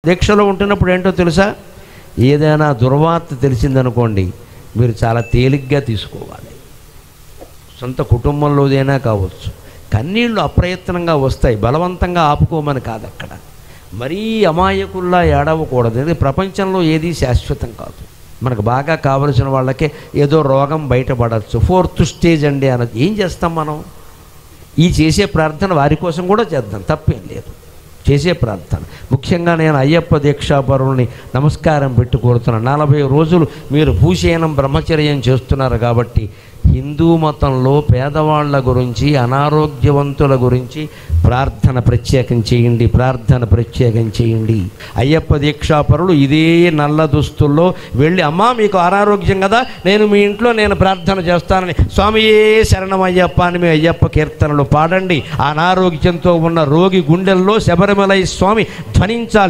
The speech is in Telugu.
దీక్షలో ఉంటున్నప్పుడు ఏంటో తెలుసా, ఏదైనా దుర్వార్త తెలిసిందనుకోండి మీరు చాలా తేలిగ్గా తీసుకోవాలి. సొంత కుటుంబంలోదైనా కావచ్చు. కన్నీళ్ళు అప్రయత్నంగా వస్తాయి, బలవంతంగా ఆపుకోమని కాదు. అక్కడ మరీ అమాయకుల్లా ఏడవకూడదు. ఎందుకంటే ప్రపంచంలో ఏదీ శాశ్వతం కాదు. మనకు బాగా కావలసిన వాళ్ళకే ఏదో రోగం బయటపడవచ్చు, 4th స్టేజ్ అండి అన్నది. ఏం చేస్తాం మనం? ఈ చేసే ప్రార్థన వారి కోసం కూడా చేద్దాం, తప్పేం లేదు. చేసే ప్రార్థన ముఖ్యంగా నేను అయ్యప్ప దీక్షాపరుల్ని నమస్కారం పెట్టి కోరుతున్నాను. 40 రోజులు మీరు భూషేనం బ్రహ్మచర్యం చేస్తున్నారు కాబట్టి హిందూ మతంలో పేదవాళ్ళ గురించి, అనారోగ్యవంతుల గురించి ప్రార్థన ప్రత్యేకం చేయండి, ప్రార్థన ప్రత్యేకం చేయండి. అయ్యప్ప దీక్షాపరులు ఇదే నల్ల దుస్తుల్లో వెళ్ళి, అమ్మా మీకు అనారోగ్యం కదా, నేను మీ ఇంట్లో నేను ప్రార్థన చేస్తానని, స్వామియే శరణమయ్యప్ప అని మీ అయ్యప్ప కీర్తనలు పాడండి. అనారోగ్యంతో ఉన్న రోగి గుండెల్లో శబరిమలై స్వామి ధ్వనించాలి.